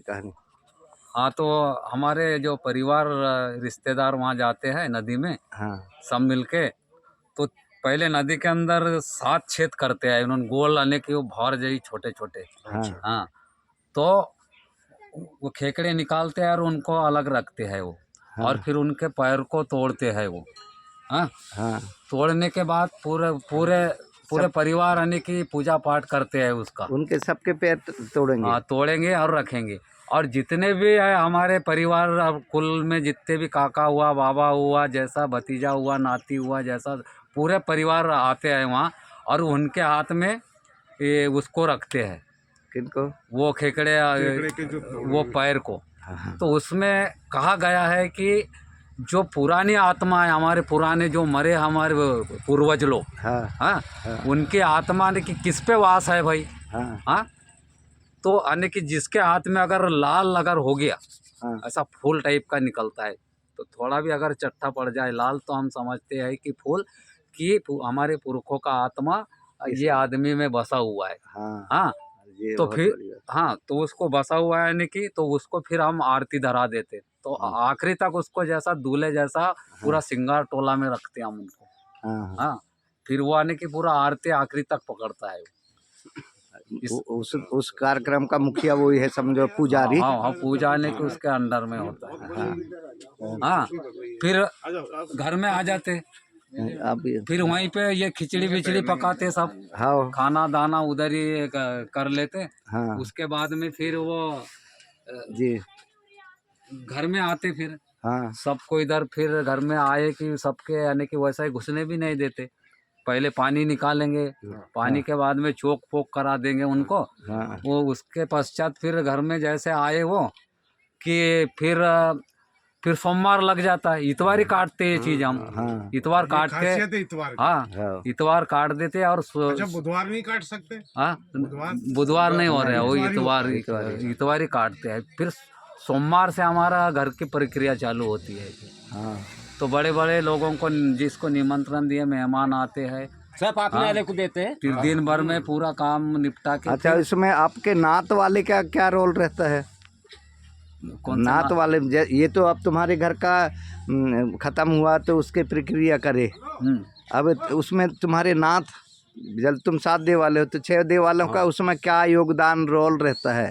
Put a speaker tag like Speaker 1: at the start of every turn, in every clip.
Speaker 1: कहानी।
Speaker 2: हाँ, तो हमारे जो परिवार रिश्तेदार वहाँ जाते हैं नदी में,
Speaker 1: हाँ,
Speaker 2: सब मिलके। तो पहले नदी के अंदर 7 छेद करते हैं उन्होंने, गोल आने की वो भौर जई छोटे-छोटे।
Speaker 1: हाँ,
Speaker 2: हाँ, तो वो खेकड़े निकालते हैं और उनको अलग रखते हैं वो, और
Speaker 1: हाँ,
Speaker 2: फिर उनके पैर को तोड़ते हैं वो। हाँ,
Speaker 1: हाँ,
Speaker 2: तोड़ने के बाद पूरे पूरे पूरे
Speaker 1: सब
Speaker 2: परिवार आने की पूजा पाठ करते हैं उसका।
Speaker 1: उनके सबके पैर तोड़ेंगे।
Speaker 2: हाँ, तोड़ेंगे और रखेंगे। और जितने भी है हमारे परिवार, अब कुल में जितने भी काका हुआ, बाबा हुआ, जैसा भतीजा हुआ, नाती हुआ, जैसा पूरे परिवार आते हैं वहाँ, और उनके हाथ में ये उसको रखते हैं,
Speaker 1: किनको?
Speaker 2: वो खेकड़े वो पैर को।
Speaker 1: हाँ, हाँ,
Speaker 2: तो उसमें कहा गया है कि जो पुरानी आत्मा है, हमारे पुराने जो मरे हमारे वो पूर्वज लोग,
Speaker 1: हाँ,
Speaker 2: हाँ,
Speaker 1: हाँ,
Speaker 2: उनकी आत्मा ने कि किस पे वास है भाई।
Speaker 1: हाँ,
Speaker 2: हाँ, तो यानी कि जिसके हाथ में अगर लाल अगर हो गया,
Speaker 1: हाँ,
Speaker 2: ऐसा फूल टाइप का निकलता है, तो थोड़ा भी अगर चट्टा पड़ जाए लाल, तो हम समझते हैं कि फूल कि हमारे पुरखों का आत्मा
Speaker 1: इस
Speaker 2: ये आदमी में बसा हुआ है।
Speaker 1: हाँ,
Speaker 2: हाँ,
Speaker 1: ये
Speaker 2: तो
Speaker 1: बहुत
Speaker 2: फिर
Speaker 1: बढ़िया।
Speaker 2: हाँ, तो उसको बसा हुआ है यानी कि, तो उसको फिर हम आरती धरा देते, तो
Speaker 1: हाँ,
Speaker 2: आखिरी तक उसको जैसा दूल्हे जैसा
Speaker 1: हाँ,
Speaker 2: पूरा श्रृंगार टोला में रखते हैं हम उनको।
Speaker 1: हाँ, हाँ।
Speaker 2: हाँ, फिर वो यानी कि पूरा आरती आखिरी तक पकड़ता है इस।
Speaker 1: उस कार्यक्रम का मुखिया वही है, समझो
Speaker 2: हाँ
Speaker 1: पुजारी।
Speaker 2: हाँ हाँ, पूजा आने के उसके अंडर में होता है।
Speaker 1: हाँ,
Speaker 2: हाँ, फिर घर में आ जाते,
Speaker 1: आप भी।
Speaker 2: फिर वहीं पे ये खिचड़ी बिचड़ी पकाते सब,
Speaker 1: हाँ,
Speaker 2: खाना दाना उधर ही कर लेते।
Speaker 1: हाँ,
Speaker 2: उसके बाद में फिर वो
Speaker 1: जी,
Speaker 2: घर में आते, फिर
Speaker 1: हाँ,
Speaker 2: सबको इधर फिर घर में आए कि सबके यानी कि वैसा ही घुसने भी नहीं देते। पहले पानी निकालेंगे,
Speaker 1: हाँ,
Speaker 2: पानी के बाद में चोक पोक करा देंगे उनको।
Speaker 1: हाँ,
Speaker 2: वो उसके पश्चात फिर घर में जैसे आए वो कि फिर सोमवार लग जाता है, इतवार ही काटते ये चीज हम।
Speaker 1: हाँ,
Speaker 2: इतवार काट के,
Speaker 3: खासियत है इतवार की।
Speaker 2: हाँ,
Speaker 1: हाँ,
Speaker 2: इतवार काट देते और
Speaker 3: अच्छा, बुधवार नहीं काट सकते?
Speaker 2: हाँ,
Speaker 3: बुधवार
Speaker 2: बुधवार नहीं हो रहा है, वो
Speaker 3: इतवार ही
Speaker 2: इतवार
Speaker 3: होता है।
Speaker 2: इतवार ही काटते हैं। फिर सोमवार से हमारा घर की प्रक्रिया चालू होती है।
Speaker 1: हाँ,
Speaker 2: तो बड़े बड़े लोगों को जिसको निमंत्रण दिए मेहमान आते हैं,
Speaker 4: सब आपने
Speaker 2: हाँ,
Speaker 4: वाले को देते हैं।
Speaker 2: फिर दिन भर में पूरा काम निपटा के
Speaker 1: अच्छा,
Speaker 2: फिर
Speaker 1: इसमें आपके नात वाले का क्या रोल रहता है?
Speaker 2: कौन सा
Speaker 1: नात वाले ये तो अब तुम्हारे घर का खत्म हुआ तो उसके प्रक्रिया करे। अब उसमें तुम्हारे नाथ, जब तुम 7 देव वाले हो तो 6 देव वालों का उसमें क्या योगदान रोल रहता है?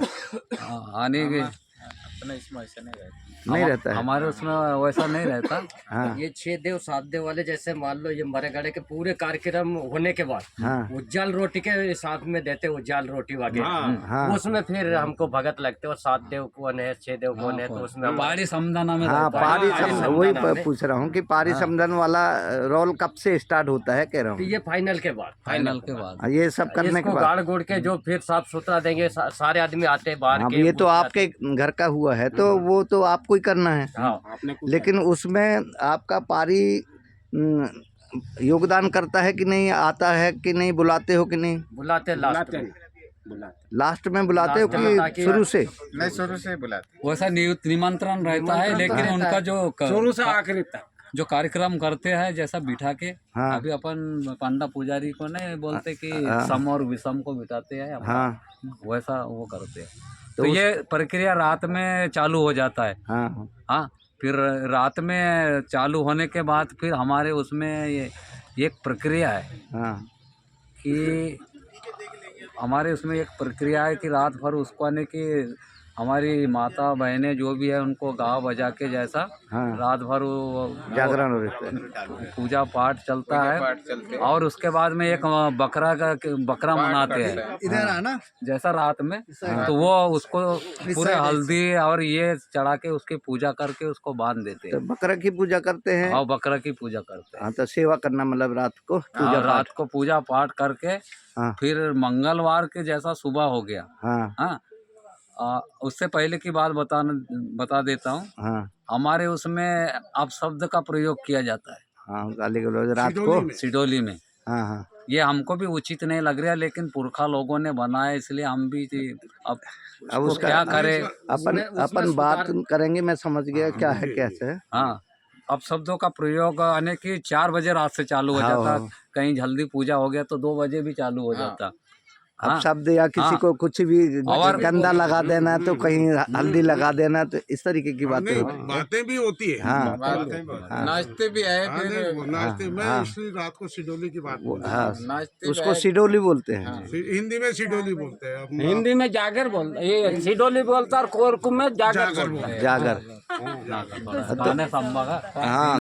Speaker 2: आने के
Speaker 4: अपने इसमें ऐसा नहीं रहता।
Speaker 1: नहीं रहता है।
Speaker 2: हमारे उसमें वैसा नहीं रहता।
Speaker 1: हाँ,
Speaker 4: ये 6 देव 7 देव वाले, जैसे मान लो ये मरे गड़े के पूरे कार्यक्रम होने के बाद
Speaker 1: हाँ,
Speaker 4: वो जल रोटी के साथ में देते, वो जल रोटी वगैरह
Speaker 1: हाँ,
Speaker 4: उसमें फिर हमको भगत लगते, और 7 देव कौन है 6 देव कौन है, तो उसमें हम
Speaker 2: पारी समदाना में
Speaker 1: हाँ,
Speaker 2: रहता है।
Speaker 1: पारी
Speaker 4: पारी
Speaker 1: समदन, वही
Speaker 4: समदन में।
Speaker 1: पूछ रहा हूँ कि पारी समदन वाला रोल कब से स्टार्ट होता है, कह रहा
Speaker 4: तो
Speaker 1: हूँ।
Speaker 4: ये फाइनल के बाद,
Speaker 2: फाइनल के बाद
Speaker 1: हाँ, ये सब करने के
Speaker 4: इसको
Speaker 1: बाद।
Speaker 4: गाड़ गोड़ के जो फिर साफ सुथरा देंगे, सारे आदमी आते हैं बाहर
Speaker 1: हाँ,
Speaker 4: के।
Speaker 1: ये तो आपके घर का हुआ है, तो वो तो आपको ही करना है।
Speaker 4: हाँ,
Speaker 1: लेकिन उसमें आपका पारी योगदान करता है कि नहीं, आता है कि नहीं, बुलाते हो कि नहीं?
Speaker 4: बुलाते लास्ट में।
Speaker 1: लास्ट में बुलाते हो
Speaker 4: लास्ट में
Speaker 1: कि
Speaker 4: ताकि-
Speaker 1: शुरू से?
Speaker 3: नहीं, शुरू से बुलाते।
Speaker 2: वैसा निमंत्रण रहता है, लेकिन
Speaker 4: रहता
Speaker 2: उनका
Speaker 4: है।
Speaker 2: जो
Speaker 3: शुरू से आखिरी तक।
Speaker 2: जो कार्यक्रम करते हैं जैसा बिठा के,
Speaker 1: हाँ,
Speaker 2: अभी अपन पांडा पुजारी को नहीं बोलते कि
Speaker 1: हाँ,
Speaker 2: सम और विषम को बिठाते हैं अपन,
Speaker 1: हाँ,
Speaker 2: वैसा वो करते हैं।
Speaker 1: तो
Speaker 2: तो
Speaker 1: उस-
Speaker 2: ये प्रक्रिया रात में चालू हो जाता है।
Speaker 1: हाँ,
Speaker 2: हाँ, फिर रात में चालू होने के बाद फिर हमारे उसमें ये एक प्रक्रिया है
Speaker 1: हाँ,
Speaker 2: कि हमारे उसमें एक प्रक्रिया है कि रात भर उसको आने की हमारी माता बहनें जो भी है उनको गा बजा के जैसा
Speaker 1: हाँ,
Speaker 2: रात भर वो
Speaker 1: जागरण हो रहता है।
Speaker 2: पूजा पाठ चलता है। और उसके बाद में एक बकरा मनाते हैं
Speaker 3: इधर आना।
Speaker 2: जैसा रात में, तो वो उसको पूरे हल्दी और ये चढ़ा के उसकी पूजा करके उसको बांध देते
Speaker 1: तो
Speaker 2: हैं।
Speaker 1: बकरा की पूजा करते हैं।
Speaker 2: और बकरा की पूजा करते हैं।
Speaker 1: हाँ, तो सेवा करना मतलब रात को पूजा
Speaker 2: हाँ,
Speaker 1: पाठ।
Speaker 2: रात को पूजा पाठ करके
Speaker 1: हाँ,
Speaker 2: फिर मंगलवार के जैसा सुबह हो गया।
Speaker 1: हाँ,
Speaker 2: हाँ, उससे पहले की बात बता देता हूँ।
Speaker 1: हाँ,
Speaker 2: हमारे उसमें अपशब्द का प्रयोग किया जाता है
Speaker 1: हाँ, गाली गलौज रात को।
Speaker 2: सिडोली में।
Speaker 1: हाँ, हाँ,
Speaker 2: ये हमको भी उचित नहीं लग रहा, लेकिन पुरखा लोगों ने बनाया इसलिए हम भी अब
Speaker 1: अब
Speaker 2: उसको
Speaker 1: उसका
Speaker 2: क्या करे।
Speaker 1: अपन बात करेंगे, मैं समझ गया क्या है कैसे है।
Speaker 2: हाँ, अपशब्दों का प्रयोग यानी कि 4 बजे रात से चालू हो
Speaker 1: हाँ,
Speaker 2: जाता,
Speaker 1: हाँ,
Speaker 2: कहीं जल्दी पूजा हो गया तो 2 बजे भी चालू हो जाता।
Speaker 1: अब
Speaker 2: हाँ।
Speaker 1: शब्द या किसी
Speaker 2: हाँ।
Speaker 1: को कुछ भी
Speaker 2: और-
Speaker 1: गंदा लगा देना तो कहीं हल्दी लगा देना तो इस तरीके की बातें
Speaker 3: नहीं,
Speaker 1: होती हैं।
Speaker 3: बातें भी होती है।
Speaker 1: हाँ।
Speaker 5: नाचते भी है
Speaker 3: हाँ,
Speaker 5: फिर
Speaker 3: नहीं, नाचते मैं
Speaker 1: हाँ।
Speaker 3: इसलिए रात को सिडोली की बात
Speaker 1: वो
Speaker 3: बोल
Speaker 1: हाँ
Speaker 5: नाचते
Speaker 1: उसको सिडोली बोलते हैं।
Speaker 3: हिंदी में सिडोली बोलते हैं। अब
Speaker 6: हिंदी में जागर बोलते, ये सिडोली बोलता और कोरकू में जागर
Speaker 3: जागर
Speaker 6: बोलता है।
Speaker 1: जागर
Speaker 2: गाने संभा का
Speaker 1: हाँ